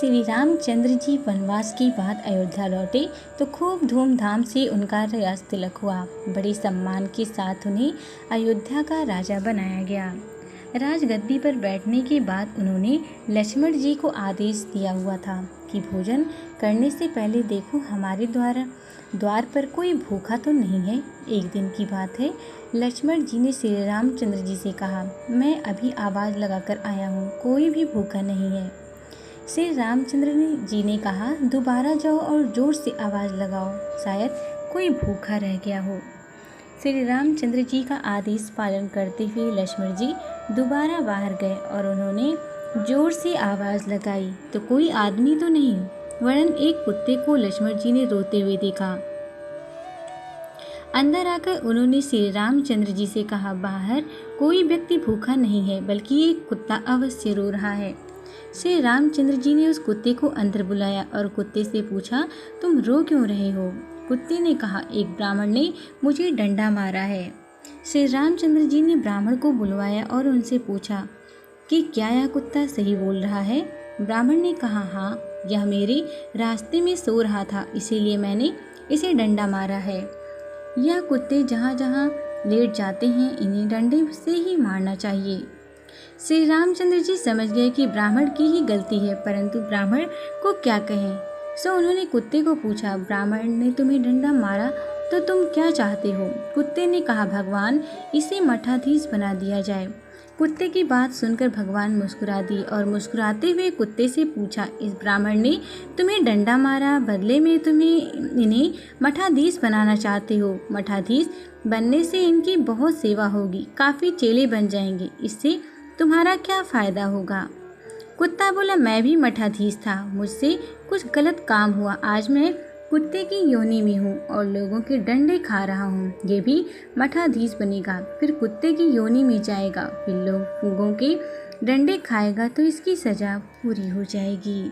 श्री रामचंद्र जी वनवास के बाद अयोध्या लौटे तो खूब धूमधाम से उनका राज तिलक हुआ। बड़े सम्मान के साथ उन्हें अयोध्या का राजा बनाया गया। राजगद्दी पर बैठने के बाद उन्होंने लक्ष्मण जी को आदेश दिया हुआ था कि भोजन करने से पहले देखो हमारे द्वार पर कोई भूखा तो नहीं है। एक दिन की बात है, लक्ष्मण जी ने श्री रामचंद्र जी से कहा, मैं अभी आवाज़ लगाकर आया हूँ, कोई भी भूखा नहीं है। श्री रामचंद्र जी ने कहा, दोबारा जाओ और जोर से आवाज़ लगाओ, शायद कोई भूखा रह गया हो। श्री रामचंद्र जी का आदेश पालन करते हुए लक्ष्मण जी दोबारा बाहर गए और उन्होंने जोर से आवाज़ लगाई तो कोई आदमी तो नहीं, वरन एक कुत्ते को लक्ष्मण जी ने रोते हुए देखा। अंदर आकर उन्होंने श्री रामचंद्र जी से कहा, बाहर कोई व्यक्ति भूखा नहीं है, बल्कि एक कुत्ता अवश्य रो रहा है। श्री रामचंद्र जी ने उस कुत्ते को अंदर बुलाया और कुत्ते से पूछा, तुम रो क्यों रहे हो? कुत्ते ने कहा, एक ब्राह्मण ने मुझे डंडा मारा है। श्री रामचंद्र जी ने ब्राह्मण को बुलवाया और उनसे पूछा कि क्या यह कुत्ता सही बोल रहा है? ब्राह्मण ने कहा, हाँ, यह मेरे रास्ते में सो रहा था, इसीलिए मैंने इसे डंडा मारा है। यह कुत्ते जहाँ जहाँ लेट जाते हैं, इन्हें डंडे से ही मारना चाहिए। श्री रामचंद्र जी समझ गए कि ब्राह्मण की ही गलती है, परंतु ब्राह्मण को क्या कहें। सो उन्होंने कुत्ते को पूछा, ब्राह्मण ने तुम्हें डंडा मारा तो तुम क्या चाहते हो? कुत्ते ने कहा, भगवान, इसे मठाधीश बना दिया जाए। कुत्ते की बात सुनकर भगवान मुस्कुरा दिए और मुस्कुराते हुए कुत्ते से पूछा, इस ब्राह्मण ने तुम्हें डंडा मारा, बदले में तुम्हें इन्हें मठाधीश बनाना चाहते हो। मठाधीश बनने से इनकी बहुत सेवा होगी, काफ़ी चेले बन जाएंगे, इससे तुम्हारा क्या फ़ायदा होगा? कुत्ता बोला, मैं भी मठाधीश था, मुझसे कुछ गलत काम हुआ, आज मैं कुत्ते की योनि में हूँ और लोगों के डंडे खा रहा हूँ। ये भी मठाधीश बनेगा, फिर कुत्ते की योनि में जाएगा, फिर लोगों के डंडे खाएगा तो इसकी सज़ा पूरी हो जाएगी।